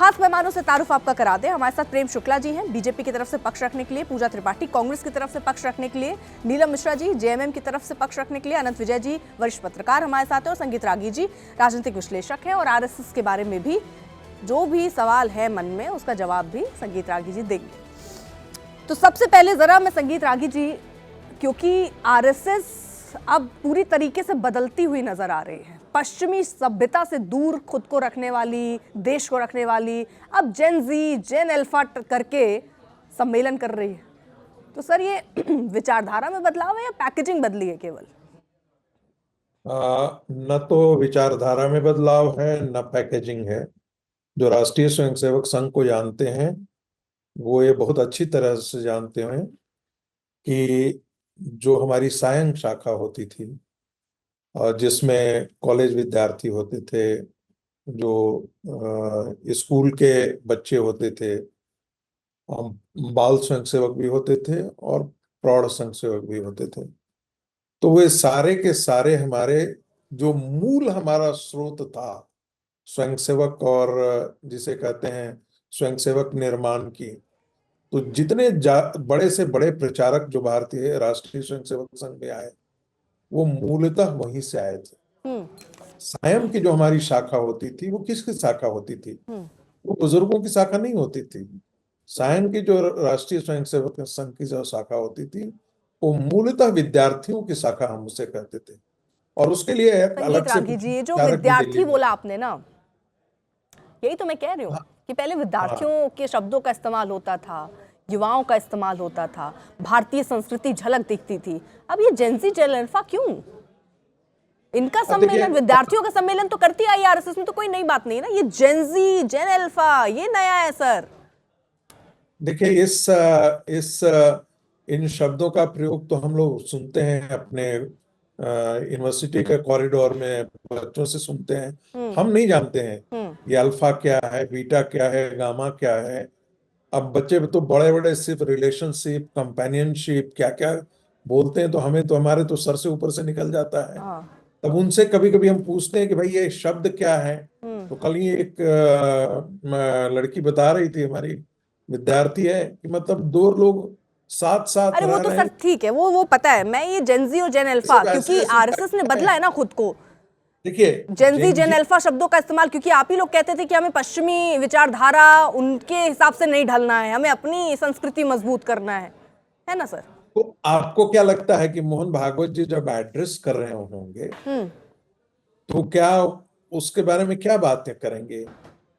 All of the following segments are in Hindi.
खास मेहमानों से तारुफ आपका करा दें। हमारे साथ प्रेम शुक्ला जी हैं बीजेपी की तरफ से पक्ष रखने के लिए, पूजा त्रिपाठी कांग्रेस की तरफ से पक्ष रखने के लिए, नीलम मिश्रा जी जेएमएम की तरफ से पक्ष रखने के लिए, अनंत विजय जी वरिष्ठ पत्रकार हमारे साथ हैं और संगीत रागी जी राजनीतिक विश्लेषक हैं और आरएसएस के बारे में भी जो भी सवाल है मन में उसका जवाब भी संगीत रागी जी देंगे। तो सबसे पहले जरा मैं संगीत रागी जी, क्योंकि आरएसएस अब पूरी तरीके से बदलती हुई नजर आ रही है, पश्चिमी सभ्यता से दूर खुद को रखने वाली, देश को रखने वाली, अब जेन जी जेन अल्फा करके सम्मेलन कर रही है। तो सर ये विचारधारा में बदलाव है या पैकेजिंग बदली है केवल? न तो विचारधारा में बदलाव है न पैकेजिंग है। जो राष्ट्रीय स्वयंसेवक संघ को जानते हैं वो ये बहुत अच्छी तरह से जानते हैं कि जो हमारी सायं शाखा होती थी और जिसमें कॉलेज विद्यार्थी होते थे, जो स्कूल के बच्चे होते थे, बाल स्वयंसेवक भी होते थे और प्रौढ़ स्वयंसेवक भी होते थे, तो वे सारे के सारे हमारे जो मूल हमारा स्रोत था स्वयंसेवक और जिसे कहते हैं स्वयंसेवक निर्माण की, तो जितने बड़े से बड़े प्रचारक जो भारतीय राष्ट्रीय स्वयंसेवक संघ में आए वो मूलतः वहीं से आए थे। सायं की जो हमारी शाखा होती थी वो किसकी शाखा होती थी? वो बुजुर्गों की शाखा नहीं होती थी। सायं की जो राष्ट्रीय स्वयंसेवक संघ की जो शाखा होती थी वो मूलतः विद्यार्थियों की शाखा हम उसे कहते थे और उसके लिए अलग से जी जो विद्यार्थी बोला आपने ना, यही तो मैं कह रही हूँ कि पहले विद्यार्थियों के शब्दों का इस्तेमाल होता था, युवाओं का इस्तेमाल होता था, भारतीय संस्कृति झलक दिखती थी। अब ये जेनजी जेन अल्फा क्यों? इनका सम्मेलन, विद्यार्थियों का सम्मेलन तो करती आई आरएसएस में, तो कोई नई बात नहीं ना। ये जेनजी जेन अल्फा ये नया है सर। देखिए इन शब्दों का प्रयोग तो हम लोग सुनते हैं अपने यूनिवर्सिटी के कॉरिडोर में, बच्चों से सुनते हैं, हम नहीं जानते हैं ये अल्फा क्या है, बीटा क्या है, गामा क्या है। अब बच्चे तो बड़े बड़े सिर्फ रिलेशनशिप, कंपेनियनशिप क्या क्या बोलते हैं, तो हमें तो हमारे तो सर से ऊपर से निकल जाता है। तब उनसे कभी कभी हम पूछते हैं कि भाई ये शब्द क्या है। तो कल ही एक लड़की बता रही थी, हमारी विद्यार्थी है, कि मतलब दो लोग साथ साथ अरे वो तो सर ठीक है, वो पता है। मैं ये जेनजी और जेन अल्फा, क्योंकि आरएसएस ने बदला है ना खुद को। देखिए जेनजी जेन अल्फा शब्दों का इस्तेमाल, क्योंकि आप ही लोग कहते थे कि हमें पश्चिमी विचारधारा उनके हिसाब से नहीं ढलना है, हमें अपनी संस्कृति मजबूत करना है ना सर? तो आपको क्या लगता है कि मोहन भागवत जी जब एड्रेस कर रहे होंगे तो क्या उसके बारे में क्या बातें करेंगे?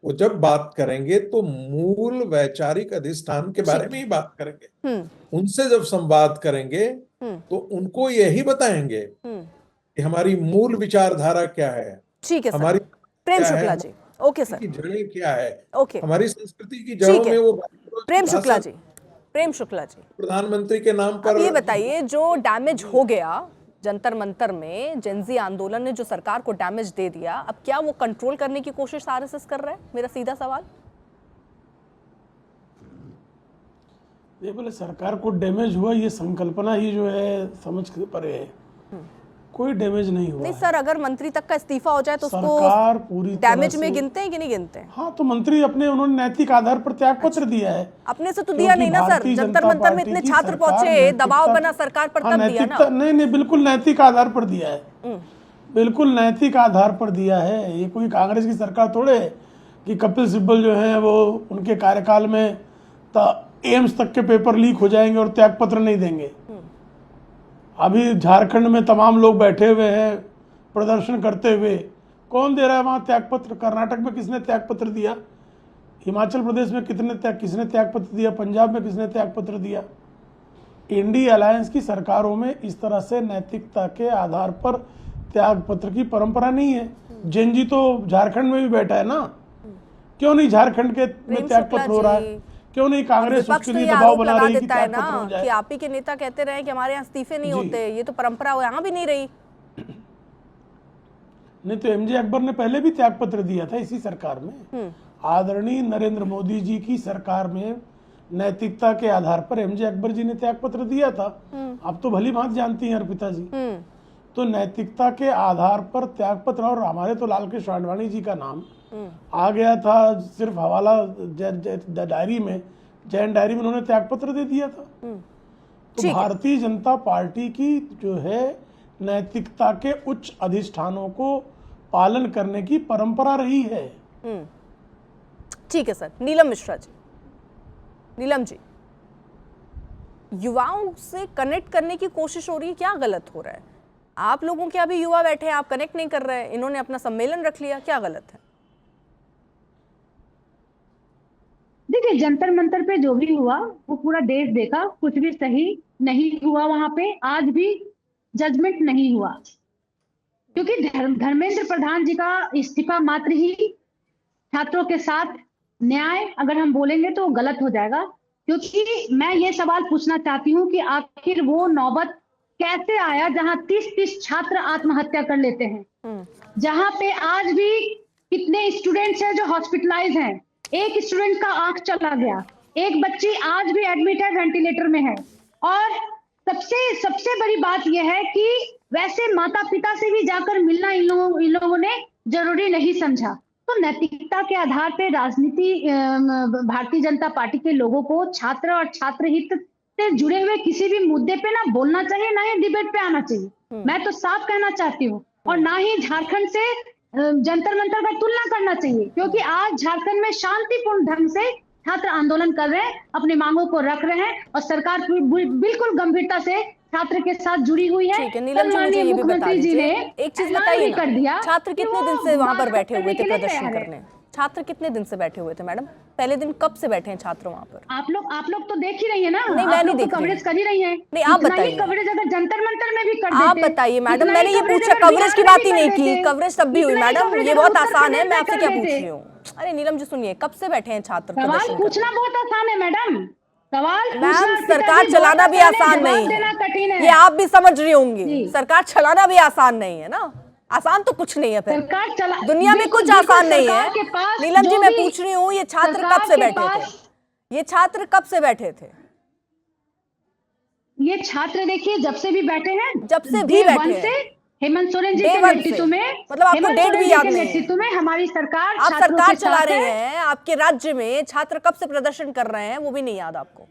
वो जब बात करेंगे तो मूल वैचारिक अधिष्ठान के बारे में ही बात करेंगे। उनसे जब संवाद करेंगे तो उनको यही बताएंगे कि हमारी मूल विचारधारा क्या है, ठीक है हमारी प्रेम शुक्ला जी। ओके सर, की जड़ें क्या है, ओके, हमारी संस्कृति की जड़ों में वो प्रेम शुक्ला जी, प्रेम शुक्ला जी प्रधानमंत्री के नाम पर। अब ये बताइए, जो डैमेज हो गया जंतर मंतर में, जेनजी आंदोलन ने जो सरकार को डैमेज दे दिया, अब क्या वो कंट्रोल करने की कोशिश आरएसएस कर रहा है? मेरा सीधा सवाल। ये बोले सरकार को डैमेज हुआ, ये संकल्पना ही जो है समझ के परे है। कोई डैमेज नहीं हुआ। नहीं सर, अगर मंत्री तक का इस्तीफा हो जाए तो सरकार पूरी डैमेज में गिनते हैं कि नहीं गिनते हैं? हाँ, तो मंत्री उन्होंने नैतिक आधार पर त्याग पत्र दिया है। अपने से तो दिया नहीं ना सर, जंतर मंतर में इतने छात्र पहुंचे, दबाव बना सरकार पर, तब दिया ना। नहीं, बिल्कुल नैतिक आधार पर दिया है, बिल्कुल नैतिक आधार पर दिया है। ये कोई कांग्रेस की सरकार थोड़े कि कपिल सिब्बल जो है वो उनके कार्यकाल में एम्स तक के पेपर लीक हो जाएंगे और त्याग पत्र नहीं देंगे। अभी झारखंड में तमाम लोग बैठे हुए हैं प्रदर्शन करते हुए, कौन दे रहा है वहां त्याग पत्र? कर्नाटक में किसने त्याग पत्र दिया? हिमाचल प्रदेश में किसने त्याग पत्र दिया? पंजाब में किसने त्याग पत्र दिया? इंडिया अलायंस की सरकारों में इस तरह से नैतिकता के आधार पर त्याग पत्र की परंपरा नहीं है। जेनजी तो झारखंड में भी बैठा है ना, क्यों नहीं झारखंड के में त्याग पत्र हो रहा है? क्यों नहीं कांग्रेस उसके लिए दबाव बना रही है कि आप ही के नेता कहते रहे कि हमारे यहाँ इस्तीफे नहीं होते, ये तो परंपरा यहाँ भी नहीं रही। नहीं तो एमजे अकबर ने पहले भी त्याग पत्र दिया था इसी सरकार में। आदरणीय नरेंद्र मोदी जी की सरकार में नैतिकता के आधार पर एमजे अकबर जी ने त्याग पत्र दिया था। आप तो भली भांति जानती हैं अर्पिता जी। तो नैतिकता के आधार पर त्यागपत्र, और हमारे तो लाल कृष्ण आडवाणी जी का नाम आ गया था सिर्फ हवाला डायरी में, जैन डायरी में उन्होंने त्यागपत्र दे दिया था। तो भारतीय जनता पार्टी की जो है नैतिकता के उच्च अधिष्ठानों को पालन करने की परंपरा रही है। ठीक है सर। नीलम मिश्रा जी, नीलम जी, युवाओं से कनेक्ट करने की कोशिश हो रही है, क्या गलत हो रहा है? आप लोगों के अभी युवा बैठे हैं, आप कनेक्ट नहीं कर रहे हैं, इन्होंने अपना सम्मेलन रख लिया, क्या गलत है? देखिए, जंतर मंतर पे जो भी हुआ वो पूरा देश देखा, कुछ भी सही नहीं हुआ वहां पे, आज भी जजमेंट नहीं हुआ, क्योंकि धर्मेंद्र प्रधान जी का इस्तीफा मात्र ही छात्रों के साथ न्याय अगर हम बोलेंगे तो गलत हो जाएगा। क्योंकि मैं ये सवाल पूछना चाहती हूँ कि आखिर वो नौबत कैसे आया जहां 30-30 छात्र आत्महत्या कर लेते हैं, जहां पे आज भी कितने स्टूडेंट्स हैं जो हॉस्पिटलाइज हैं, एक स्टूडेंट का आंख चला गया, एक बच्ची आज भी एडमिट है, वेंटिलेटर में है। और सबसे बड़ी बात यह है कि वैसे माता पिता से भी जाकर मिलना इन लोगों ने जरूरी नहीं समझा। तो नैतिकता के आधार पे राजनीति, भारतीय जनता पार्टी के लोगों को छात्र और छात्र हित से जुड़े हुए किसी भी मुद्दे पे ना बोलना चाहिए, ना ही डिबेट पे आना चाहिए। मैं तो साफ कहना चाहती हूँ, और ना ही झारखंड से जंतर मंतर का तुलना करना चाहिए, क्योंकि आज झारखंड में शांतिपूर्ण ढंग से छात्र आंदोलन कर रहे हैं, अपनी मांगों को रख रहे हैं, और सरकार बिल्कुल गंभीरता से छात्र के साथ जुड़ी हुई है। ठीक है, नीलम जी, मुझे ये भी बता दीजिए, एक चीज बताइए ना, छात्र कितने दिन से वहां पर बैठे हुए थे प्रदर्शन करने? छात्र कितने दिन से बैठे हुए थे मैडम? पहले दिन कब से बैठे हैं छात्र वहां पर? आप लोग तो देख ही रही है ना। नहीं, मैं नहीं देख रही, कवरेज कर ही रही है। नहीं, आप बताइए। कवरेज अगर जंतर मंतर में भी कर आप देते, बताइए मैडम, मैंने ये पूछा, कवरेज की बात ही नहीं की, कवरेज तब भी हुई मैडम, ये बहुत आसान है, मैं आपसे क्या पूछ रही हूँ? अरे नीलम जी सुनिए, कब से बैठे हैं छात्र सवाल प्रदर्शन करने? पूछना बहुत आसान है मैडम, सवाल मैम सरकार चलाना भी आसान नहीं है, ये आप भी समझ रही होंगी, सरकार चलाना भी आसान नहीं है ना, आसान तो कुछ नहीं है फिर, दुनिया में कुछ आसान नहीं है। नीलम जी मैं पूछ रही हूँ, ये छात्र कब से बैठे थे? ये छात्र कब से बैठे थे? ये छात्र देखिए जब से भी बैठे हैं, जब से भी बैठे हैं, हेमंत सोरेन जी के नेतृत्व में, मतलब आपको डेट भी याद नहीं है? नेतृत्व में हमारी सरकार, आप सरकार चला रहे हैं, आपके राज्य में छात्र कब से प्रदर्शन कर रहे हैं वो भी नहीं याद आपको?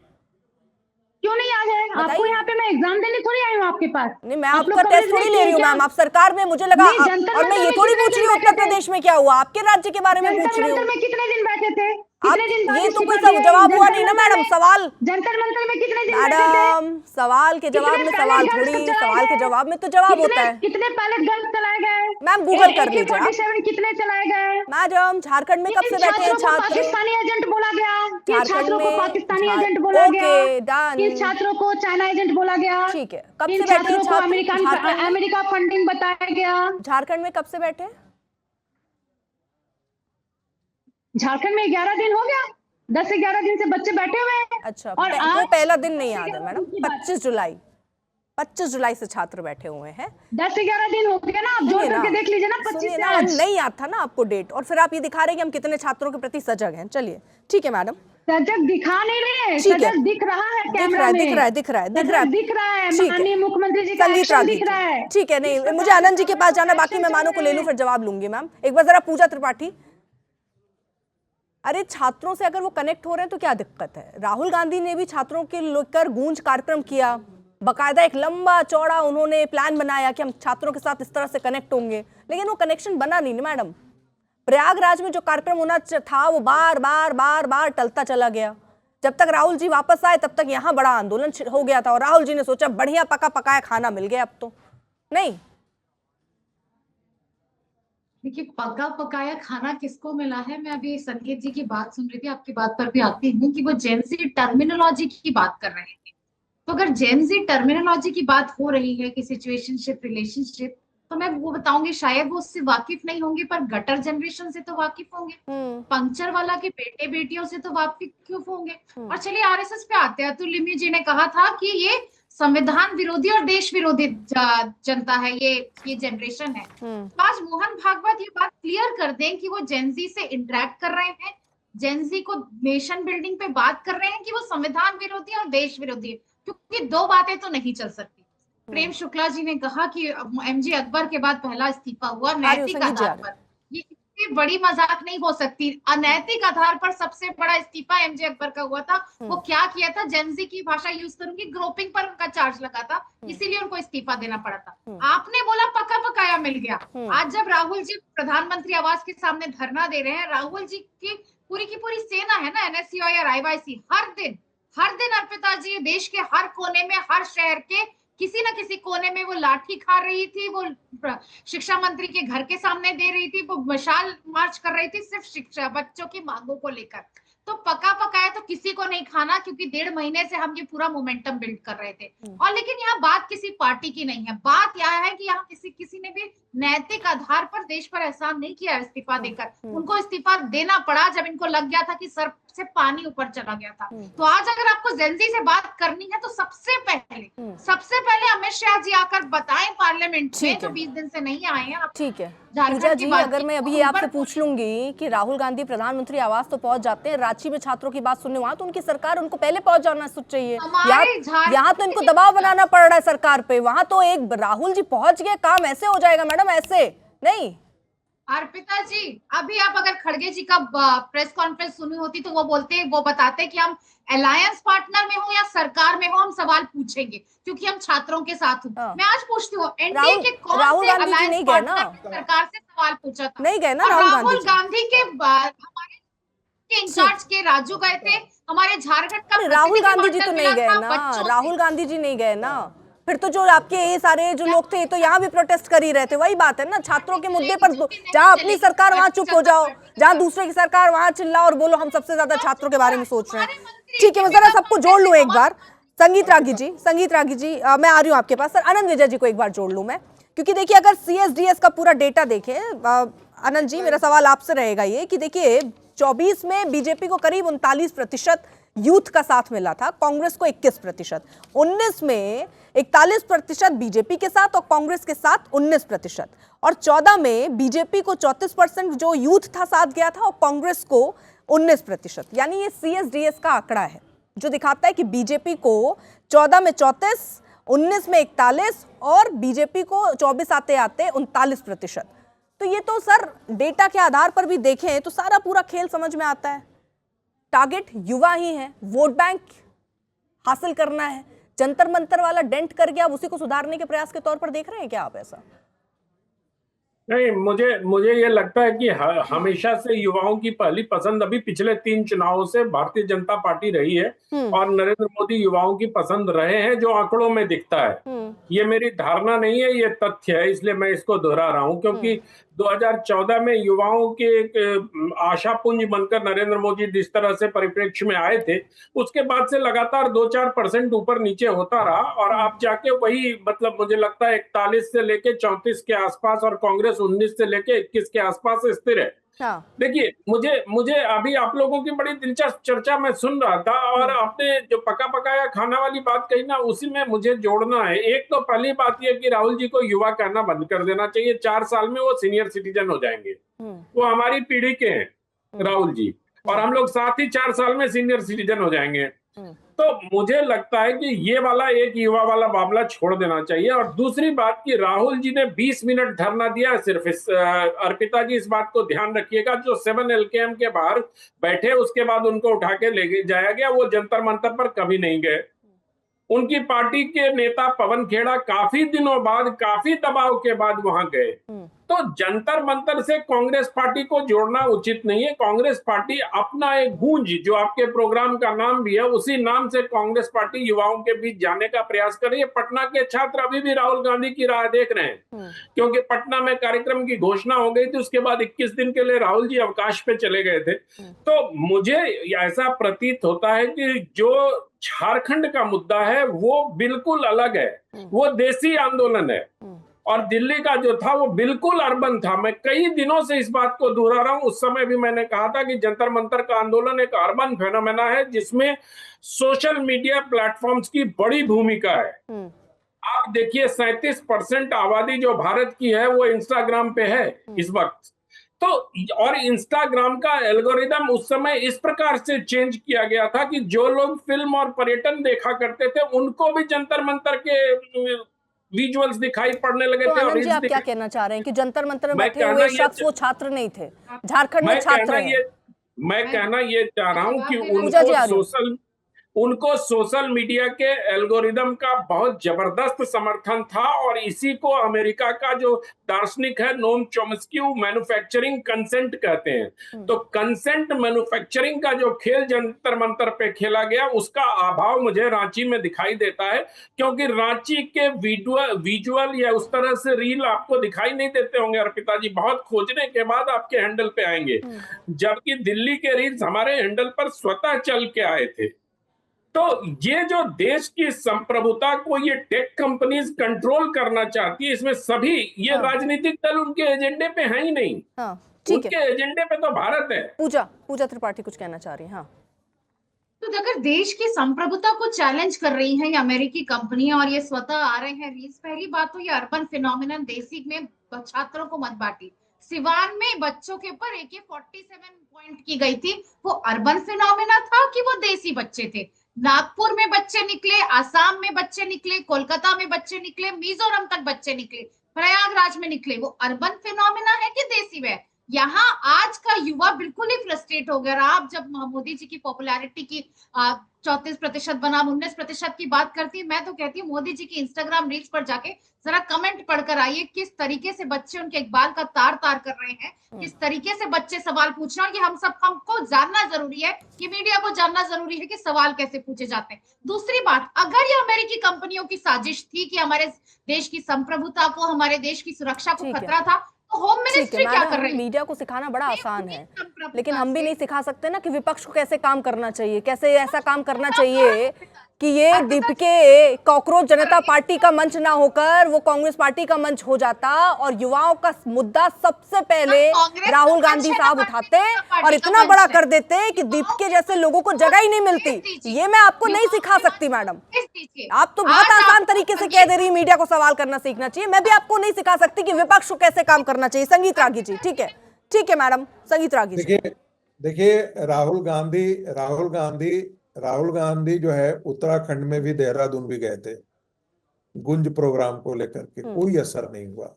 क्यों नहीं याद है आपको? यहाँ पे मैं एग्जाम देने थोड़ी आई हूँ आपके पास। नहीं, मैं आपका टेस्ट थोड़ी ले रही हूँ मैम, आप सरकार में, मुझे लगा, और मैं ये थोड़ी पूछ रही हूँ उत्तर प्रदेश में क्या हुआ, आपके राज्य के बारे में पूछ रही हूँ। कितने दिन बैठे थे? ये तो कोई जवाब हुआ नहीं ना मैडम, सवाल जंतर मंतर में कितने दिन मैडम, सवाल के जवाब में सवाल थोड़ी, सवाल के जवाब में तो जवाब होता है। कितने पैलेट गन चलाए गए मैम? गूगल कर लीजिए आप। कितने चलाए गए मैडम? झारखंड में कब से बैठे हैं छात्र? पाकिस्तानी एजेंट बोला गया, झारखंड में पाकिस्तानी एजेंट बोला गया, डन। किन छात्रों को चाइना एजेंट बोला गया, ठीक है, कब से बैठे हैं छात्र? अमेरिका फंडिंग बताया गया। झारखंड में कब से बैठे? झारखंड में 11 दिन हो गया, 10 से 11 दिन से बच्चे बैठे हुए हैं। अच्छा, और वो पहला दिन नहीं याद है मैडम? 25 जुलाई से छात्र बैठे हुए हैं। 10 से 11 दिन हो गया ना, आप जोड़ करके देख लीजिए ना। 25 से आज नहीं याद था ना आपको डेट, और फिर आप ये दिखा रहे हैं कि हम कितने छात्रों के प्रति सजग हैं। चलिए ठीक है मैडम, सजग दिखा नहीं रहे, सजग दिख रहा है, कैमरा में दिख रहा है, माननीय मुख्यमंत्री जी का एक्शन दिख रहा है। ठीक है, नहीं मुझे आनंद जी के पास जाना, बाकी मेहमानों को ले लूं फिर जवाब लूंगी। मैम एक बार जरा पूजा त्रिपाठी, अरे छात्रों से अगर वो कनेक्ट हो रहे हैं तो क्या दिक्कत है? राहुल गांधी ने भी छात्रों के लेकर गूंज कार्यक्रम किया, बकायदा एक लंबा चौड़ा उन्होंने प्लान बनाया कि हम छात्रों के साथ इस तरह से कनेक्ट होंगे, लेकिन वो कनेक्शन बना नहीं ना मैडम। प्रयागराज में जो कार्यक्रम होना था वो बार बार टलता चला गया। जब तक राहुल जी वापस आए तब तक यहाँ बड़ा आंदोलन हो गया था, और राहुल जी ने सोचा बढ़िया पका पकाया खाना मिल गया, अब तो नहीं। देखिए, पका पकाया खाना किसको मिला है? मैं अभी संकेत जी की बात सुन रही थी, आपकी बात पर भी आती हूँ कि वो जेनजी टर्मिनोलॉजी की बात कर रहे हैं। तो अगर जेनजी टर्मिनोलॉजी की बात हो रही है कि सिचुएशनशिप, रिलेशनशिप, तो मैं वो बताऊंगी शायद वो उससे वाकिफ नहीं होंगे, पर गटर जनरेशन से तो वाकिफ होंगे, पंक्चर वाला के बेटे बेटियों से तो वाकिफ होंगे। और चलिए आरएसएस पे आते हैं। तो लिम्मी जी ने कहा था कि ये संविधान विरोधी और देश विरोधी जनता है, ये जनरेशन है। तो आज मोहन भागवत ये बात क्लियर कर दें कि वो जेनजी से इंटरेक्ट कर रहे हैं, जेनजी को नेशन बिल्डिंग पे बात कर रहे हैं कि वो संविधान विरोधी और देश विरोधी है, क्योंकि दो बातें तो नहीं चल सकती। प्रेम शुक्ला जी ने कहा कि एमजे अकबर के बाद पहला इस्तीफा हुआ आ रही हो, नैतिक संगीत जी, आ आधार रही पर। ये इससे बड़ी मजाक नहीं हो सकती। अनैतिक आधार पर सबसे बड़ा इस्तीफा एमजे अकबर का हुआ था। वो क्या किया था, जेनजी की भाषा यूज करूंगी, ग्रोपिंग पर उनका चार्ज लगा था, इसीलिए उनको इस्तीफा देना पड़ा था। आपने बोला पका पकाया मिल गया। आज जब राहुल जी प्रधानमंत्री आवास के सामने धरना दे रहे हैं, राहुल जी की पूरी सेना है ना, एनएसयूआई और आईवाईसी, हर दिन अर्पिता जी देश के हर कोने में, हर शहर के किसी न किसी कोने में वो लाठी खा रही थी, वो शिक्षा मंत्री के घर के सामने दे रही थी, वो मशाल मार्च कर रही थी सिर्फ शिक्षा बच्चों की मांगों को लेकर। तो पका पकाया तो किसी को नहीं खाना, क्योंकि 1.5 महीने से हम ये पूरा मोमेंटम बिल्ड कर रहे थे। और लेकिन यहाँ बात किसी पार्टी की नहीं है, बात यह है कि यहाँ किसी ने भी नैतिक आधार पर देश पर एहसान नहीं किया इस्तीफा देकर। उनको इस्तीफा देना पड़ा जब इनको लग गया था कि सर से पानी ऊपर चला गया था। तो आज अगर आपको जेनजी से बात करनी है तो सबसे पहले अमित शाह जी आकर बताएं पार्लियामेंट में, जो 20 दिन से नहीं आए हैं। ठीक है झारखंड पूजा की जी, बात अगर की, मैं अभी उन ये पर आपसे पूछ लूंगी कि राहुल गांधी प्रधानमंत्री आवास तो पहुंच जाते हैं, रांची में छात्रों की बात सुनने वहां तो उनकी सरकार उनको पहले पहुंच जाना चाहिए। यहाँ तो इनको दबाव बनाना पड़ रहा है सरकार पे, वहां तो एक राहुल जी पहुंच गए, काम ऐसे हो जाएगा मैडम, ऐसे नहीं। अर्पिता जी, अभी आप अगर खड़गे जी का प्रेस कॉन्फ्रेंस सुनी होती तो वो बताते कि हम अलायंस पार्टनर में हो या सरकार में हो, हम सवाल पूछेंगे क्योंकि हम छात्रों के साथ हूँ। मैं आज पूछती हूँ, एनडीए के कौन राहुल से गांधी जी नहीं अलायंस गए ना, पार्टनर सरकार से सवाल पूछा था? नहीं गए ना और राहुल गांधी के हमारे इंचार्ज के राजू गए थे, हमारे झारखंड का राहुल गांधी जी तो प्रतिनिधिमंडल नहीं मिला गए था ना, बच्चों से। राहुल गांधी जी नहीं गए ना। फिर तो जो आपके ये सारे जो लोग थे तो यहाँ भी प्रोटेस्ट कर ही रहे थे, वही बात है ना, छात्रों के मुद्दे पर जहाँ अपनी सरकार वहां चुप हो जाओ, जहाँ दूसरे की सरकार वहां चिल्लाओ और बोलो हम सबसे ज्यादा छात्रों के बारे में सोच रहे हैं। ठीक है, मैं जरा सबको जोड़ लूं एक बार। संगीत रागी जी, मैं आ रही हूँ आपके पास। सर आनंद विजय जी को एक बार जोड़ लूं मैं, क्योंकि देखिए अगर CSDS का पूरा डेटा देखें, आनंद जी मेरा सवाल आपसे रहेगा ये कि देखिए 24 में बीजेपी को करीब 39% यूथ का साथ मिला था, कांग्रेस को 21%, 19 में 41% बीजेपी के साथ और कांग्रेस के साथ 19%, और 14 में बीजेपी को 34% जो यूथ था साथ गया था और कांग्रेस को 19%। यानी ये CSDS का आंकड़ा है जो दिखाता है कि बीजेपी को 14 में 34, 19 में 41 और बीजेपी को 24 आते आते 39%। तो ये तो सर डेटा के आधार पर भी देखें तो सारा पूरा खेल समझ में आता है। टारगेट युवा ही है, वोट बैंक हासिल करना है, जंतर मंतर वाला डेंट करके आप उसी को सुधारने के प्रयास के तौर पर देख रहे हैं क्या आप ऐसा? नहीं, मुझे ये लगता है कि हमेशा से युवाओं की पहली पसंद अभी पिछले 3 चुनावों से भारतीय जनता पार्टी रही है और नरेंद्र मोदी युवाओं की पसंद रहे हैं, जो आंकड़ों में दिखता है। ये मेरी धारणा नहीं है, ये तथ्य है, इसलिए मैं इसको दोहरा रहा हूं, क्योंकि 2014 में युवाओं के एक आशापुंज बनकर नरेंद्र मोदी जिस तरह से परिप्रेक्ष्य में आए थे, उसके बाद से लगातार 2-4% ऊपर नीचे होता रहा और आप जाके वही, मतलब मुझे लगता है 41 से लेके 34 के आसपास और कांग्रेस 19 से लेके 21 के आसपास स्थिर है। देखिए, मुझे अभी आप लोगों की बड़ी दिलचस्प चर्चा में सुन रहा था और आपने जो पका पकाया खाना वाली बात कही ना, उसी में मुझे जोड़ना है। एक तो पहली बात यह कि राहुल जी को युवा कहना बंद कर देना चाहिए, 4 साल में वो सीनियर सिटीजन हो जाएंगे। वो हमारी पीढ़ी के हैं राहुल जी, और हम लोग साथ ही 4 साल में सीनियर सिटीजन हो जाएंगे। तो मुझे लगता है कि ये वाला एक युवा वाला मामला छोड़ देना चाहिए। और दूसरी बात कि राहुल जी ने 20 मिनट धरना दिया सिर्फ, अर्पिता जी इस बात को ध्यान रखिएगा, जो 7 LKM के बाहर बैठे उसके बाद उनको उठा के ले जाया गया, वो जंतर मंतर पर कभी नहीं गए। उनकी पार्टी के नेता पवन खेड़ा काफी दिनों बाद, काफी दबाव के बाद वहां गए। तो जंतर मंतर से कांग्रेस पार्टी को जोड़ना उचित नहीं है। कांग्रेस पार्टी अपना एक गूंज, जो आपके प्रोग्राम का नाम भी है, उसी नाम से कांग्रेस पार्टी युवाओं के बीच जाने का प्रयास कर रही है। पटना के छात्र अभी भी राहुल गांधी की राह देख रहे हैं, क्योंकि पटना में कार्यक्रम की घोषणा हो गई थी, उसके बाद 21 दिन के लिए राहुल जी अवकाश पे चले गए थे। तो मुझे ऐसा प्रतीत होता है कि जो झारखंड का मुद्दा है वो बिल्कुल अलग है, वो देसी आंदोलन है, और दिल्ली का जो था वो बिल्कुल अर्बन था। मैं कई दिनों से इस बात को दोहरा रहा हूं, उस समय भी मैंने कहा था कि जंतर मंतर का आंदोलन एक अर्बन फेनोमेना है जिसमें सोशल मीडिया प्लेटफॉर्म्स की बड़ी भूमिका है। आप देखिए 37% आबादी जो भारत की है वो इंस्टाग्राम पे है इस वक्त। तो और इंस्टाग्राम का एल्गोरिदम उस समय इस प्रकार से चेंज किया गया था कि जो लोग फिल्म और पर्यटन देखा करते थे उनको भी जंतर मंतर के विजुअल्स दिखाई पड़ने लगे तो थे और आनंद जी, रील्स आप क्या कहना चाह रहे हैं कि जंतर मंतर में मैं बैठे कहना हुए ये शख्स वो छात्र नहीं थे, झारखंड में मैं छात्र कहना हैं? ये मैं कहना ये चाह रहा हूं कि पूजा जी आ रही हूँ। उनको सोशल मीडिया के एल्गोरिदम का बहुत जबरदस्त समर्थन था और इसी को अमेरिका का जो दार्शनिक है नोम चॉम्स्की मैन्युफैक्चरिंग कंसेंट कहते हैं। तो कंसेंट मैन्युफैक्चरिंग का जो खेल जंतर मंतर पे खेला गया उसका अभाव मुझे रांची में दिखाई देता है, क्योंकि रांची के विजुअल या उस तरह से रील आपको दिखाई नहीं देते होंगे अर्पिता जी, बहुत खोजने के बाद आपके हैंडल पे आएंगे, जबकि दिल्ली के रील्स हमारे हैंडल पर स्वतः चल के आए थे। तो ये जो देश की संप्रभुता को ये टेक कंपनीज कंट्रोल करना चाहती है, इसमें सभी ये राजनीतिक दल उनके एजेंडे पे है ही नहीं। ठीक उनके है, एजेंडे पे तो भारत है। पूजा त्रिपाठी कुछ कहना चाह रही है। हाँ, तो अगर देश की संप्रभुता को चैलेंज कर रही है ये अमेरिकी कंपनियां और ये स्वतः आ रहे हैं रील्स, पहली बात तो ये अर्बन फिनोमिनन देसी में छात्रों को मत बांटी। सिवान में बच्चों के ऊपर AK-47 पॉइंट की गई थी, वो अर्बन फिनोमिना था कि वो देसी बच्चे थे? नागपुर में बच्चे निकले, आसाम में बच्चे निकले, कोलकाता में बच्चे निकले, मिजोरम तक बच्चे निकले, प्रयागराज में निकले, वो अर्बन फिनोमिना है कि देसी है? यहाँ आज का युवा बिल्कुल ही फ्रस्ट्रेट हो गया। आप जब मोदी जी की पॉपुलैरिटी की 34% बनाम 19% की बात करती है, मैं तो कहती हूँ मोदी जी की इंस्टाग्राम रील्स पर जाके जरा कमेंट पढ़कर आइए, किस तरीके से बच्चे उनके इकबाल का तार तार कर रहे हैं, किस तरीके से बच्चे सवाल पूछ रहे हैं। और ये हमको जानना जरूरी है, कि मीडिया को जानना जरूरी है कि सवाल कैसे पूछे जाते हैं। दूसरी बात, अगर ये अमेरिकी कंपनियों की साजिश थी कि हमारे देश की संप्रभुता को, हमारे देश की सुरक्षा को खतरा था, तो होम मिनिस्ट्री क्या कर रही है? मीडिया को सिखाना बड़ा आसान है, लेकिन हम भी नहीं सिखा सकते ना कि विपक्ष को कैसे काम करना चाहिए, कैसे ऐसा काम करना चाहिए कि ये दीपके कॉकरोच जनता पार्टी का मंच ना होकर वो कांग्रेस पार्टी का मंच हो जाता और युवाओं का मुद्दा सबसे पहले राहुल गांधी साहब उठाते और इतना बड़ा कर देते कि दीपके जैसे लोगों को जगह ही नहीं मिलती। ये मैं आपको नहीं सिखा सकती मैडम, आप तो बहुत आसान तरीके से कह दे रही मीडिया को सवाल करना सीखना चाहिए। मैं भी आपको नहीं सिखा सकती कि विपक्ष को कैसे काम करना चाहिए। संगीत रागी जी, ठीक है मैडम, संगीत रागी जी। देखिए राहुल गांधी जो है उत्तराखंड में भी, देहरादून भी गए थे गुंज प्रोग्राम को लेकर के, कोई असर नहीं हुआ।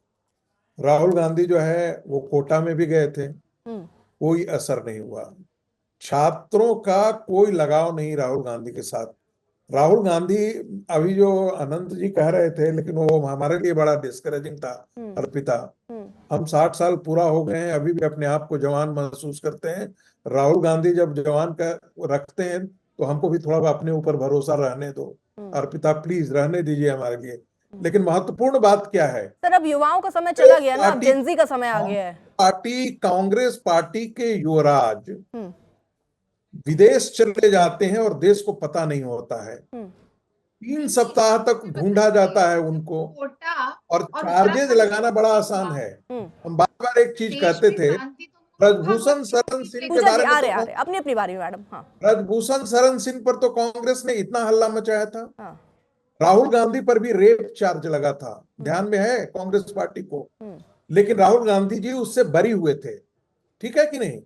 राहुल गांधी जो है वो कोटा में भी गए थे, कोई असर नहीं हुआ। छात्रों का कोई लगाव नहीं राहुल गांधी के साथ। राहुल गांधी, अभी जो अनंत जी कह रहे थे, लेकिन वो हमारे लिए बड़ा डिस्करेजिंग था अर्पिता। हम 60 साल पूरा हो गए हैं, अभी भी अपने आप को जवान महसूस करते हैं। राहुल गांधी जब जवान का रखते हैं तो हमको भी थोड़ा अपने ऊपर भरोसा रहने दो अर्पिता, प्लीज रहने दीजिए हमारे लिए। लेकिन महत्वपूर्ण बात क्या है सर, अब युवाओं का समय चला गया ना, अब जेनजी का समय आ गया है। कांग्रेस पार्टी के युवराज विदेश चले जाते हैं और देश को पता नहीं होता है। 3 सप्ताह तक ढूंढा जाता है उनको, और चार्जेस लगाना बड़ा आसान है। हम बार बार एक चीज कहते थे, ब्रजभूषण शरण सिंह के बारे में अपनी बारी मैडम। हाँ, ब्रजभूषण शरण सिंह पर तो कांग्रेस ने इतना हल्ला मचाया था। राहुल गांधी पर भी रेप चार्ज लगा था, ध्यान में है कांग्रेस पार्टी को, लेकिन राहुल गांधी जी उससे बरी हुए थे, ठीक है कि नहीं।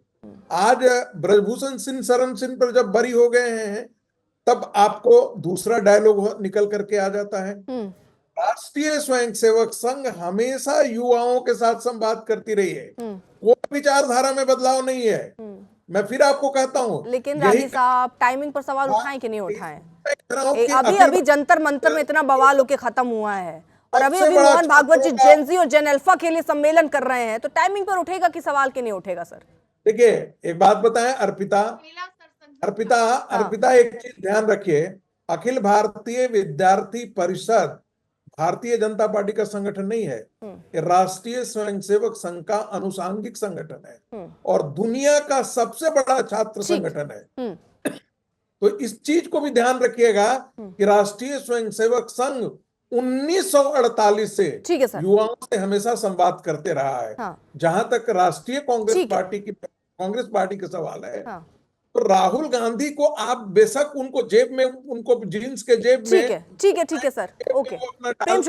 आज ब्रजभूषण सिंह शरण सिंह पर जब बरी हो गए हैं, तब आपको दूसरा डायलॉग निकल करके आ जाता है। राष्ट्रीय स्वयंसेवक संघ हमेशा युवाओं के साथ संवाद करती रही है, कोई विचारधारा में बदलाव नहीं है। मैं फिर आपको कहता हूँ, लेकिन राजी साहब टाइमिंग पर सवाल उठाएं कि नहीं उठाएं? अभी जंतर मंतर में इतना बवाल होके खत्म हुआ है, और अभी मोहन भागवत जी जेनजी और जेन अल्फा के लिए सम्मेलन कर रहे हैं, तो टाइमिंग पर उठेगा कि सवाल के नहीं उठेगा? सर देखिए, एक बात बताएं अर्पिता, एक चीज ध्यान रखिए, अखिल भारतीय विद्यार्थी परिषद भारतीय जनता पार्टी का संगठन नहीं है, ये राष्ट्रीय स्वयंसेवक संघ का अनुसांगिक संगठन है और दुनिया का सबसे बड़ा छात्र संगठन है। तो इस चीज को भी ध्यान रखिएगा कि राष्ट्रीय स्वयंसेवक संघ 1948 से युवाओं से हमेशा संवाद करते रहा है। जहां तक राष्ट्रीय कांग्रेस पार्टी का सवाल है, तो राहुल गांधी को आप बेशक उनको जेब में, उनको जींस के जेब में, ठीक है सर, ओके। प्रेम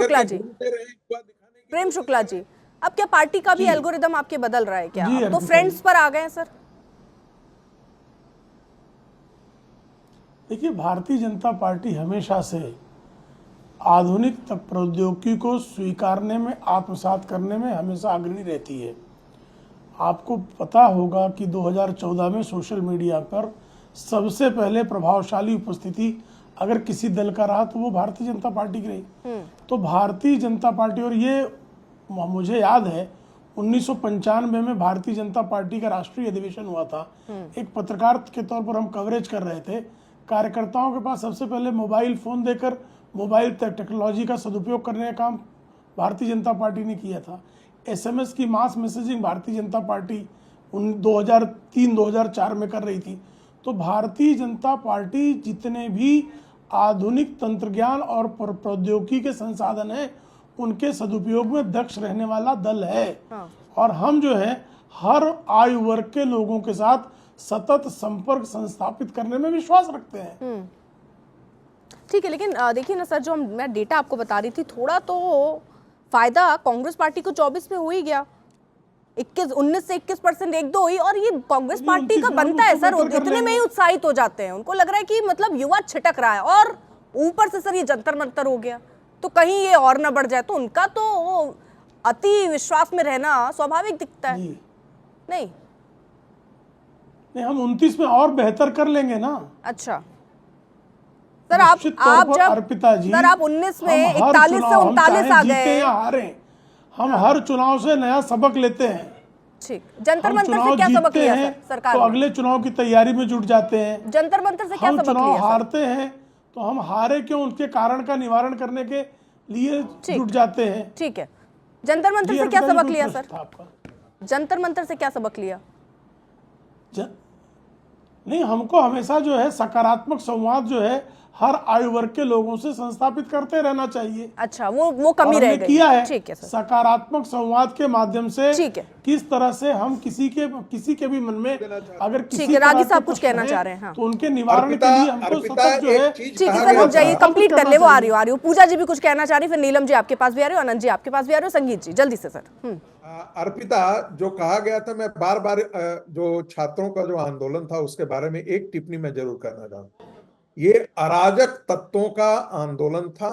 शुक्ला जी, अब क्या पार्टी का भी एल्गोरिदम आपके बदल रहा है क्या? तो फ्रेंड्स पर आ गए हैं सर? देखिए, भारतीय जनता पार्टी हमेशा से आधुनिक तक प्रौद्योगिकी को स्वीकारने में, आत्मसात करने में हमेशा अग्रणी रहती है। आपको पता होगा कि 2014 में सोशल मीडिया पर सबसे पहले प्रभावशाली उपस्थिति अगर किसी दल का रहा तो वो भारतीय जनता पार्टी की रही। तो भारतीय जनता पार्टी, और ये मुझे याद है 1995 में भारतीय जनता पार्टी का राष्ट्रीय अधिवेशन हुआ था। एक पत्रकार के तौर पर हम कवरेज कर रहे थे। कार्यकर्ताओं के पास सबसे पहले मोबाइल फोन देकर मोबाइल टेक्नोलॉजी का सदुपयोग करने का काम भारतीय जनता पार्टी ने किया था। SMS की मास मैसेजिंग भारतीय जनता पार्टी 2003-2004 में कर रही थी। तो भारतीय जनता पार्टी जितने भी आधुनिक तंत्र ज्ञान और प्रौद्योगिकी के संसाधन हैं उनके सदुपयोग में दक्ष रहने वाला दल है। और हम जो है हर आयु वर्ग के लोगों के साथ सतत संपर्क संस्थापित करने में विश्वास रखते हैं। ठीक है, लेकिन देखिए ना सर, जो मैं डेटा आपको बता रही थी, थोड़ा तो फायदा कांग्रेस पार्टी को 24 में हो ही गया। 19 से 21% 1-2 हुई, और ये कांग्रेस पार्टी का बनता है सर, इतने में ही उत्साहित हो जाते हैं। उनको लग रहा है कि मतलब युवा छिटक रहा है, और ऊपर से सर ये जंतर मंतर हो गया, तो कहीं ये और ना बढ़ जाए। तो उनका तो अति विश्वास में रहना स्वाभाविक दिखता है। नहीं, हम 29 में और बेहतर कर लेंगे ना। अच्छा सर, आप जब अर्पिता जी, सर आप 19 में 41 से 39 आ गए। हारे, हम हर चुनाव से नया सबक लेते हैं। ठीक, जंतर मंतर से क्या सबक लिया सरकार तो अगले चुनाव की तैयारी में जुट जाते हैं। जंतर मंतर से क्या सबक लिया? चुनाव हारते हैं तो हम हारे क्यों, उनके कारण का निवारण करने के लिए जुट जाते हैं। ठीक है, जंतर मंतर से क्या सबक लिया सर? जंतर मंतर से क्या सबक लिया? नहीं, हमको हमेशा जो है सकारात्मक संवाद जो है हर आयु वर्ग के लोगों से संस्थापित करते रहना चाहिए। अच्छा, वो कमी रह गई। किया है। ठीक है सर। सकारात्मक संवाद के माध्यम से ठीक है, किस तरह से हम किसी के भी मन में अगर किसी ठीक है, रागी साहब कुछ कहना चाह रहे हैं। हाँ। तो उनके निवारण के लिए हमको सतत जो है। ठीक है सर, रुक जाइए, कंप्लीट कर ले, वो आ रही हो। पूजा जी भी कुछ कहना चाह रही, फिर नीलम जी आपके पास भी आ रही हो, आनंद जी आपके पास भी आ रही हो, संगीत जी जल्दी से सर। अर्पिता, जो कहा गया था, मैं बार बार जो छात्रों का जो आंदोलन था उसके बारे में एक टिप्पणी मैं जरूर करना चाहूंगा। ये अराजक तत्वों का आंदोलन था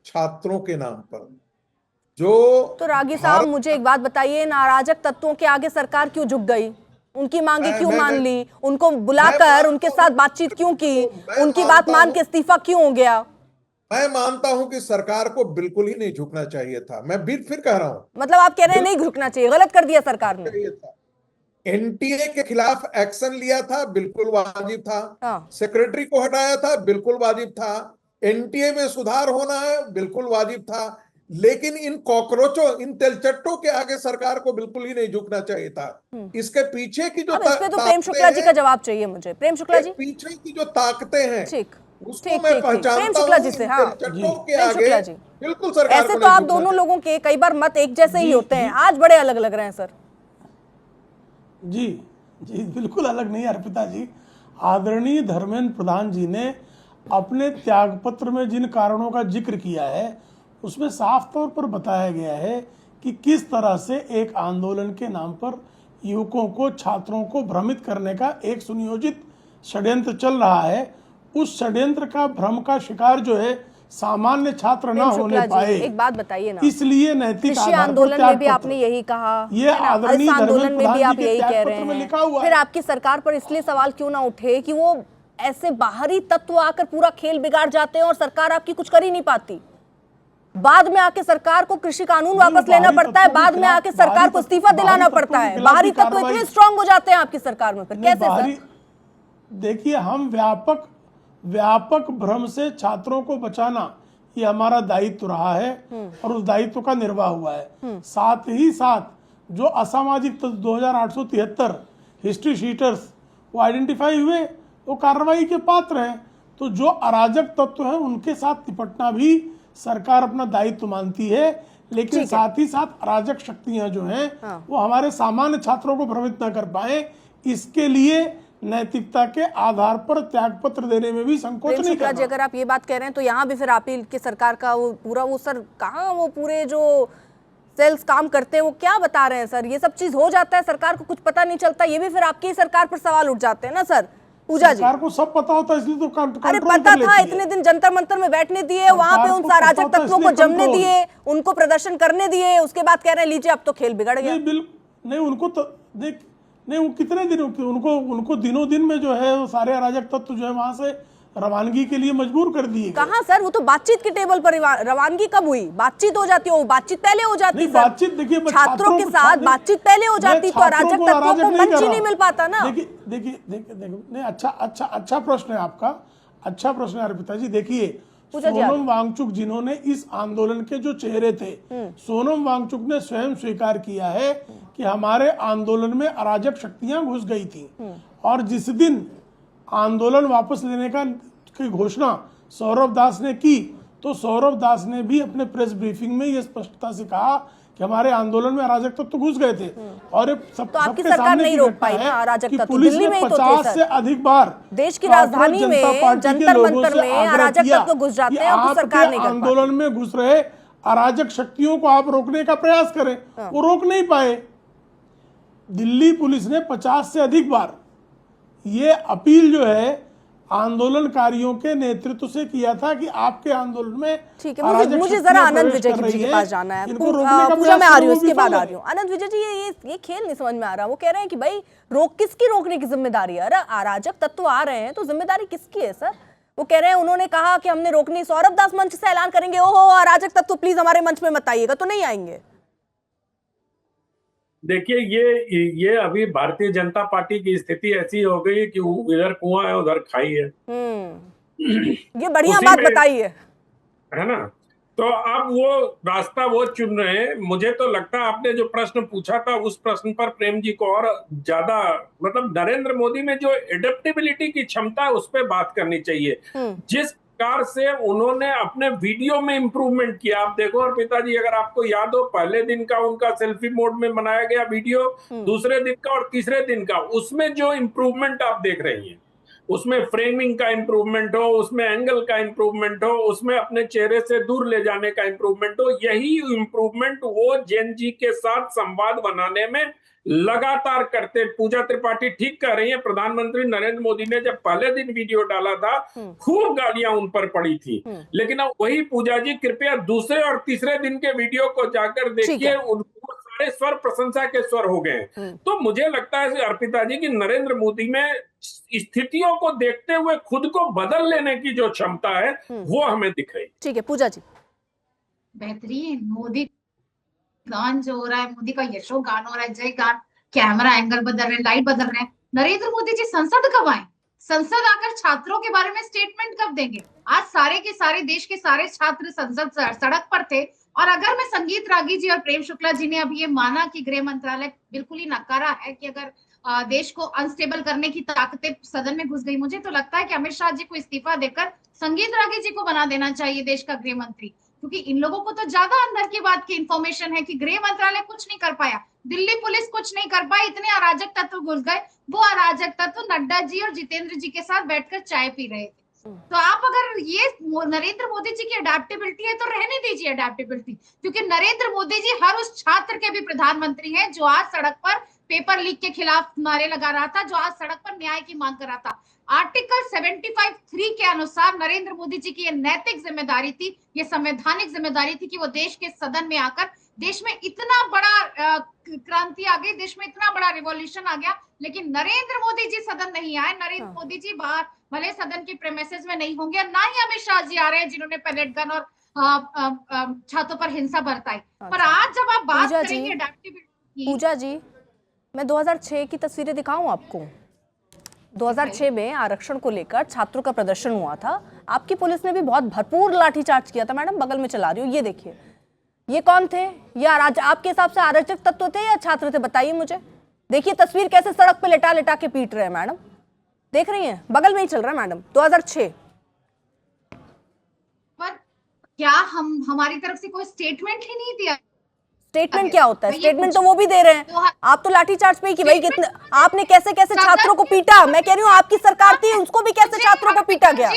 छात्रों के नाम पर। जो तो रागी साहब मुझे एक बात बताइए, अराजक तत्वों के आगे सरकार क्यों झुक गई? उनकी मांगे क्यों मान ली? उनको बुलाकर उनके साथ बातचीत क्यों की? उनकी बात मान के इस्तीफा क्यों हो गया? मैं मानता हूं कि सरकार को बिल्कुल ही नहीं झुकना चाहिए था। मैं फिर कह रहा हूं, मतलब आप कह रहे हैं नहीं झुकना चाहिए, गलत कर दिया सरकार ने। NTA के खिलाफ एक्शन लिया था, बिल्कुल वाजिब था। सेक्रेटरी को हटाया था, बिल्कुल वाजिब था। NTA में सुधार होना है, बिल्कुल वाजिब था। लेकिन इन कॉकरोचों, इन तेलचट्टों के आगे सरकार को बिल्कुल ही नहीं झुकना चाहिए था। इसके पीछे की जो इस पे तो प्रेम शुक्ला जी का जवाब चाहिए मुझे। प्रेम शुक्ला जी, पीछे की जो ताकतें हैं, ठीक, उसको मैं पहचानता प्रेम शुक्ला जी से। हाँ, प्रेम शुक्ला जी, बिल्कुल सरकार ऐसे तो आप दोनों लोगों के कई बार मत एक जैसे ही होते हैं, आज बड़े अलग लग रहे हैं सर। जी जी, बिल्कुल अलग नहीं अर्पिता जी। आदरणीय धर्मेंद्र प्रधान जी ने अपने त्यागपत्र में जिन कारणों का जिक्र किया है उसमें साफ तौर पर बताया गया है कि किस तरह से एक आंदोलन के नाम पर युवकों को, छात्रों को भ्रमित करने का एक सुनियोजित षड्यंत्र चल रहा है। उस षड्यंत्र का, भ्रम का शिकार जो है सामान्य छात्र ना होने पाए। एक बात बताइए ना, इसलिए नैतिक आंदोलन में भी आपने यही कहा, ये आदरणीय आंदोलन में भी आप यही कह रहे हैं, फिर आपकी सरकार पर इसलिए सवाल क्यों ना उठे कि वो ऐसे बाहरी तत्व आकर पूरा खेल बिगाड़ जाते हैं और सरकार आपकी कुछ कर ही नहीं पाती? बाद में आके सरकार को कृषि कानून वापस लेना पड़ता है, बाद में आके सरकार को इस्तीफा दिलाना पड़ता है। बाहरी तत्व इतने स्ट्रांग हो जाते हैं आपकी सरकार में, फिर कैसे सर? देखिए, हम व्यापक भ्रम से छात्रों को बचाना ये हमारा दायित्व रहा है और उस दायित्व का निर्वाह हुआ है। साथ ही साथ जो असामाजिक 2873 हिस्ट्री शीटर्स वो आइडेंटिफाई हुए, वो कार्रवाई के पात्र हैं। तो जो अराजक तत्व हैं उनके साथ निपटना भी सरकार अपना दायित्व मानती है, लेकिन साथ ही साथ अराजक शक्तियां जो हैं वो हमारे सामान्य छात्रों को भ्रमित न कर पाए, इसके लिए नैतिकता के आधार पर त्यागपत्र देने में भी संकोच नहीं करना। अगर आप ये बात कह रहे हैं तो यहाँ भी फिर आप ही की सरकार का वो पूरा, वो सर कहाँ वो पूरे जो सेल्स काम करते हैं वो क्या बता रहे हैं सर? ये सब चीज हो जाता है, सरकार को कुछ पता नहीं चलता, ये भी फिर आपकी सरकार पर सवाल उठ जाते हैं ना सर। पूजा जी, सरकार को सब पता होता है, इसलिए तो अरे कंट्रोल पता कर था, लेती है। इतने दिन जंतर मंतर में बैठने दिए, वहां पे सरकार उन को पता अराजक होता है, तत्वों को इसलिए जमने कंट्रोल। दिए, उनको प्रदर्शन करने दिए, उसके बाद कह रहे हैं लीजिए अब तो खेल बिगड़ गया। नहीं उनको तो देख, नहीं वो कितने दिन उनको दिनों दिन में जो है वो सारे अराजक तत्व जो है वहां से रवानगी के लिए मजबूर कर दिए गए। कहाँ सर, वो तो बातचीत के टेबल पर रवानगी कब हुई? बातचीत हो जाती हो, बातचीत पहले हो जाती नहीं, सर। बातचीत देखिए छात्रों के साथ बातचीत पहले हो जाती तो अराजक तत्वों को मंच ही नहीं मिल पाता ना। देखिए नहीं, अच्छा प्रश्न है आपका, अच्छा प्रश्न है अर्पिता जी। देखिए सोनम वांगचुक जिन्होंने इस आंदोलन के जो चेहरे थे, सोनम वांगचुक ने स्वयं स्वीकार किया है कि हमारे आंदोलन में अराजक शक्तियां घुस गई थी, और जिस दिन आंदोलन वापस लेने की घोषणा सौरभ दास ने की, तो सौरभ दास ने भी अपने प्रेस ब्रीफिंग में ये स्पष्टता से कहा कि हमारे आंदोलन में अराजक तत्व घुस गए थे। और ये तो आपकी सरकार नहीं रोक पाई ना अराजक तत्व? पुलिस दिल्ली ने में ही तो थे 50 सर। से अधिक बार देश की राजधानी में जंतर मंतर में अराजक तत्व घुस जाते हैं, और सरकार नहीं कर पाती। आंदोलन में घुस रहे अराजक शक्तियों को आप रोकने का प्रयास करें, वो रोक नहीं पाए। दिल्ली पुलिस ने 50 से अधिक बार ये अपील जो है आंदोलनकारियों के नेतृत्व से किया था कि आपके आंदोलन में ठीक है, मुझे जरा आनंद विजय जी के पास जाना है। पूजा मैं आ रही हूँ, उसके बाद आ रही हूँ। आनंद विजय जी, ये खेल नहीं समझ में आ रहा। वो कह रहे हैं कि भाई किसकी रोकने की जिम्मेदारी है? अरे अराजक तत्व आ रहे हैं तो जिम्मेदारी किसकी है सर? वो कह रहे हैं उन्होंने कहा कि हमने रोकनी, सौरभ दास मंच से ऐलान करेंगे ओहो अराजक तत्व प्लीज हमारे मंच में मत आइएगा, तो नहीं आएंगे। देखिए ये अभी भारतीय जनता पार्टी की स्थिति ऐसी हो गई कि इधर कुआं है उधर खाई है। ये बढ़िया बात बताई है ना? तो अब वो रास्ता वो चुन रहे हैं। मुझे तो लगता है आपने जो प्रश्न पूछा था उस प्रश्न पर प्रेम जी को और ज्यादा, मतलब नरेंद्र मोदी में जो एडेप्टेबिलिटी की क्षमता है उस पर बात करनी चाहिए। जिस प्रकार से उन्होंने अपने वीडियो में इंप्रूवमेंट किया, आप देखो और पिताजी, अगर आपको याद हो पहले दिन का उनका सेल्फी मोड में बनाया गया वीडियो, दूसरे दिन का और तीसरे दिन का, उसमें जो इंप्रूवमेंट आप देख रही हैं, उसमें फ्रेमिंग का इंप्रूवमेंट हो, उसमें एंगल का इंप्रूवमेंट हो, उसमें अपने चेहरे से दूर ले जाने का इंप्रूवमेंट हो, यही इंप्रूवमेंट वो जेन जी के साथ संवाद बनाने में लगातार करते। पूजा त्रिपाठी ठीक कह रही है, प्रधानमंत्री नरेंद्र मोदी ने जब पहले दिन वीडियो डाला था खूब गालियां उन पर पड़ी थी, लेकिन अब वही पूजा जी कृपया दूसरे और तीसरे दिन के वीडियो को जाकर देखिए, उनको सारे स्वर प्रशंसा के स्वर हो गए। तो मुझे लगता है अर्पिता जी की नरेंद्र मोदी में स्थितियों को देखते हुए खुद को बदल लेने की जो क्षमता है वो हमें दिख रही। ठीक है पूजा जी, बेहतरीन मोदी गान जो हो रहा है, मोदी का यशो गान हो रहा है, जय गान, कैमरा एंगल बदल रहे हैं, लाइट बदल रहे हैं। नरेंद्र मोदी जी संसद कब आए? संसद आकर छात्रों के बारे में स्टेटमेंट कब देंगे? आज सारे के सारे देश के सारे छात्र संसद सड़क पर थे, और अगर मैं संगीत रागी जी और प्रेम शुक्ला जी ने अभी ये माना कि गृह मंत्रालय बिल्कुल ही नकारा है कि अगर देश को अनस्टेबल करने की ताकतें सदन में घुस गई, मुझे तो लगता है कि अमित शाह जी को इस्तीफा देकर संगीत रागी जी को बना देना चाहिए देश का गृह मंत्री, क्योंकि इन लोगों को तो ज्यादा अंदर की बात की इंफॉर्मेशन है कि गृह मंत्रालय कुछ नहीं कर पाया, दिल्ली पुलिस कुछ नहीं कर पाई, इतने अराजक तत्व घुस गए। वो अराजक तत्व नड्डा जी और जितेंद्र जी के साथ बैठकर चाय पी रहे थे। तो आप अगर ये नरेंद्र मोदी जी की अडेप्टेबिलिटी है तो रहने दीजिए अडेप्टेबिलिटी, क्योंकि नरेंद्र मोदी जी हर उस छात्र के भी प्रधानमंत्री हैं जो आज सड़क पर पेपर लीक के खिलाफ नारे लगा रहा था, जो आज सड़क पर न्याय की मांग कर रहा था। आर्टिकल 75(3) के अनुसार नरेंद्र मोदी जी की ये नैतिक जिम्मेदारी थी, ये संवैधानिक जिम्मेदारी थी कि वो देश के सदन में आकर, देश में इतना बड़ा क्रांति आ गई, देश में इतना बड़ा रिवॉल्यूशन आ गया, लेकिन नरेंद्र मोदी जी सदन नहीं आए। नरेंद्र मोदी जी बाहर भले सदन की प्रेमिसेस में नहीं होंगे, ना ही अमित शाह जी आ रहे हैं जिन्होंने पैलेट गन और छात्रों पर हिंसा बरताई। पर आज जब आप बात करेंगे अडेप्टेबिलिटी, पूजा जी मैं 2006 की तस्वीरें दिखाऊं आपको। 2006 में आरक्षण को लेकर छात्रों का प्रदर्शन हुआ था, आपकी पुलिस ने भी बहुत भरपूर लाठीचार्ज किया था। मैडम बगल में चला रही हूँ, ये देखिए, ये कौन थे? ये आपके हिसाब से अराजक तत्व थे या छात्र थे? बताइए मुझे। देखिए तस्वीर कैसे सड़क पे लेटा लेटा के पीट रहे हैं मैडम, देख रही हैं, बगल में ही चल रहा है मैडम। 2006 पर क्या हमारी तरफ से कोई स्टेटमेंट ही नहीं दिया? स्टेटमेंट क्या होता है? स्टेटमेंट तो वो भी दे रहे हैं, आप तो लाठीचार्ज पे कि भाई कितने आपने कैसे कैसे छात्रों को पीटा। मैं कह रही हूँ आपकी सरकार थी, उसको भी कैसे छात्रों को पीटा गया।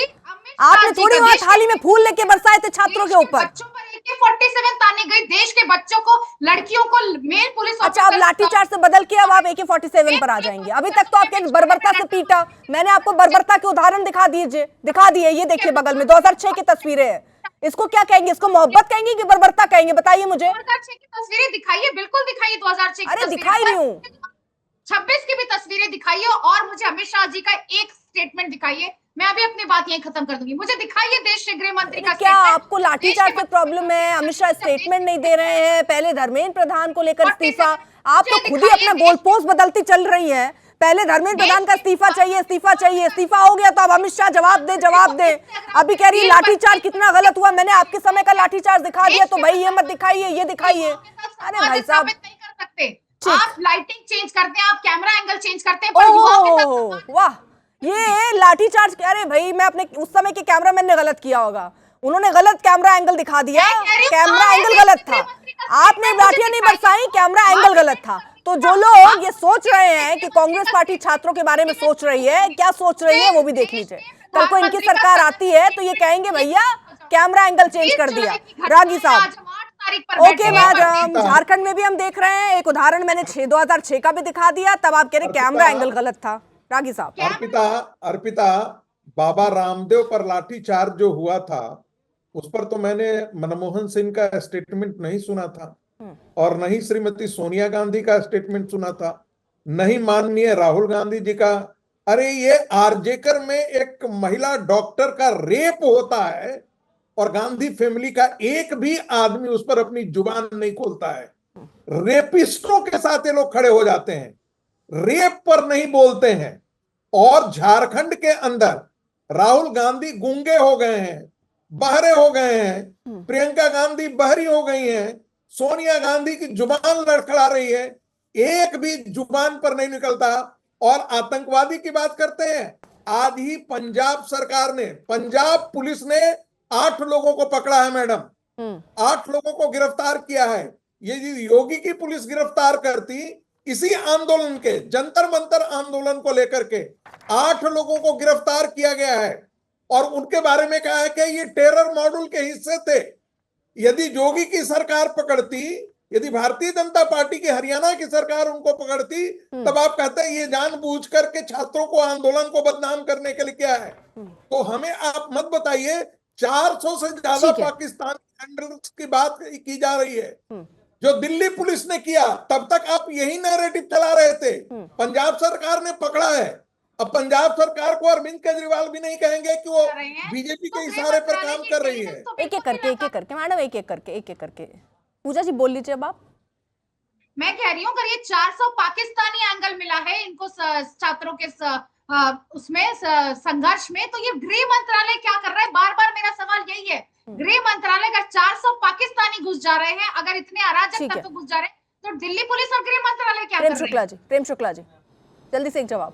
आपने थोड़ी वहां थाली में फूल लेके बरसाए थे छात्रों के ऊपर। बच्चों पर एक AK-47 ताने गई, देश के बच्चों को, लड़कियों को, मेल पुलिस अच्छा, अब लाठीचार्ज से बदल के अब आप AK-47 पर आ जाएंगे। अभी तक तो आपके बर्बरता से पीटा, मैंने आपको बर्बरता के उदाहरण दिखा दिए। ये देखिए बगल में 2006 की तस्वीरें हैं। इसको क्या कहेंगे? इसको मोहब्बत कहेंगे कि बर्बरता कहेंगे? बताइए मुझे। 2006 की तस्वीरें दिखाइए, बिल्कुल दिखाइए 2006 की अरे तस्वीरें। दिखाई रही हूँ। 26 की भी तस्वीरें दिखाइए और मुझे अमित शाह जी का एक स्टेटमेंट दिखाइए। मैं अभी अपनी बात यहीं खत्म कर दूंगी। मुझे दिखाइए देश के गृह मंत्री का क्या statement। आपको लाठीचार्ज से प्रॉब्लम है? अमित शाह स्टेटमेंट नहीं दे रहे हैं, पहले धर्मेंद्र प्रधान को लेकर इस्तीफा। आप तो खुद ही अपना गोल पोस्ट बदलती चल रही हैं। पहले धर्मेंद्र प्रधान का इस्तीफा चाहिए, इस्तीफा हो गया तो अब अमित शाह जवाब दे। अभी कह रही है लाठीचार्ज कितना गलत हुआ, मैंने आपके समय का लाठीचार्ज दिखा दिया, तो भाई ये मत दिखाइए, ये दिखाइए। अरे भाई साहब, नहीं कर सकते आप। लाइटिंग चेंज करते हैं, आप कैमरा एंगल चेंज करते हैं, पर युवाओं के साथ ओह वाह, ये लाठीचार्ज। अरे भाई, मैं अपने उस समय के कैमरामैन ने गलत किया होगा, उन्होंने गलत कैमरा एंगल दिखा दिया। कैमरा एंगल गलत था, आपने लाठियां नहीं बरसाई, कैमरा एंगल गलत था। तो जो लोग ये सोच रहे हैं कि कांग्रेस पार्टी छात्रों के बारे में सोच रही है, क्या सोच रही है वो भी देख लीजिए। कल को इनकी सरकार आती है तो ये कहेंगे भैया कैमरा एंगल चेंज कर दिया। रागी साहब, ओके, मैं झारखंड में भी हम देख रहे हैं, एक उदाहरण मैंने 2006 का भी दिखा दिया, तब आप कह रहे कैमरा एंगल गलत था। रागी साहब, अर्पिता, बाबा रामदेव पर लाठीचार्ज जो हुआ था उस पर तो मैंने मनमोहन सिंह का स्टेटमेंट नहीं सुना था, और नहीं श्रीमती सोनिया गांधी का स्टेटमेंट सुना था, नहीं माननीय राहुल गांधी जी का। अरे ये आरजेकर में एक महिला डॉक्टर का रेप होता है और गांधी फैमिली का एक भी आदमी उस पर अपनी जुबान नहीं खोलता है। रेपिस्टों के साथ ये लोग खड़े हो जाते हैं, रेप पर नहीं बोलते हैं। और झारखंड के अंदर राहुल गांधी गूंगे हो गए हैं, बहरे हो गए हैं, प्रियंका गांधी बहरी हो गई हैं, सोनिया गांधी की जुबान लड़खड़ा रही है, एक भी जुबान पर नहीं निकलता। और आतंकवादी की बात करते हैं, आज ही पंजाब सरकार ने, पंजाब पुलिस ने 8 लोगों को पकड़ा है मैडम, 8 लोगों को गिरफ्तार किया है। ये योगी की पुलिस गिरफ्तार करती, इसी आंदोलन के, जंतर मंतर आंदोलन को लेकर के 8 लोगों को गिरफ्तार किया गया है और उनके बारे में कहा है कि ये टेरर मॉड्यूल के हिस्से थे। यदि योगी की सरकार पकड़ती, यदि भारतीय जनता पार्टी की हरियाणा की सरकार उनको पकड़ती, तब आप कहते हैं ये जानबूझ करके छात्रों को, आंदोलन को बदनाम करने के लिए क्या है। तो हमें आप मत बताइए, 400 से ज्यादा पाकिस्तानी हैंडल्स की बात की जा रही है जो दिल्ली पुलिस ने किया, तब तक आप यही नैरेटिव चला रहे थे। पंजाब सरकार ने पकड़ा है, अब पंजाब सरकार को अरविंद केजरीवाल भी नहीं कहेंगे कि वो बीजेपी के इशारे पर काम कर रही है। एक एक करके मैडम, एक एक करके पूजा जी बोल लीजिए। अब आप, मैं कह रही हूँ अगर ये 400 पाकिस्तानी एंगल मिला है इनको छात्रों के उसमें संघर्ष में, तो ये गृह मंत्रालय क्या कर रहा है? बार बार मेरा सवाल यही है, गृह मंत्रालय अगर 400 पाकिस्तानी घुस जा रहे हैं, अगर इतने अराजक तत्व घुस जा रहे हैं, तो दिल्ली पुलिस और गृह मंत्रालय क्या कर रहे हैं? प्रेम शुक्ला जी जल्दी से एक जवाब।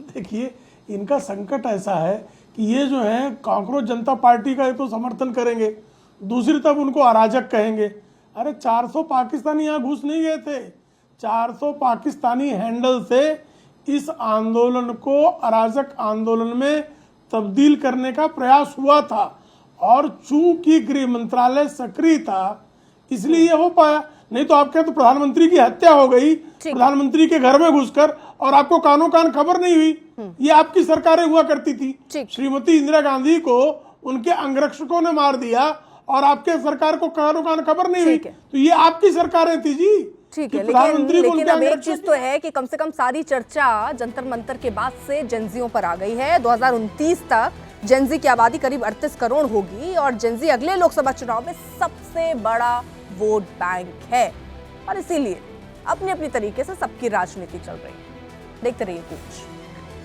देखिए, इनका संकट ऐसा है कि ये जो है कांग्रेस जनता पार्टी का तो समर्थन करेंगे, दूसरी तरफ उनको अराजक कहेंगे। अरे 400 पाकिस्तानी यहाँ घुस नहीं गए थे, 400 पाकिस्तानी हैंडल से इस आंदोलन को अराजक आंदोलन में तब्दील करने का प्रयास हुआ था, और चूंकि गृह मंत्रालय सक्रिय था इसलिए ये हो पाया। नहीं तो आप कहें तो प्रधानमंत्री की हत्या हो गई, प्रधानमंत्री के घर में घुसकर, और आपको कानों कान खबर नहीं हुई। ये आपकी सरकारें हुआ करती थी। श्रीमती इंदिरा गांधी को उनके अंगरक्षकों ने मार दिया और आपके सरकार को कानों कान खबर नहीं हुई, तो ये आपकी सरकारें थी जी। ठीक है, लेकिन अब एक चीज तो है कि कम से कम सारी चर्चा जंतर मंतर के बाद से जेंजियों पर आ गई है। 2029 तक जेंजी की आबादी करीब 38 करोड़ होगी और जेंजी अगले लोकसभा चुनाव में सबसे बड़ा वोट बैंक है, और इसीलिए अपनी अपनी तरीके से सबकी राजनीति चल रही है। देखते रहिए कुछ।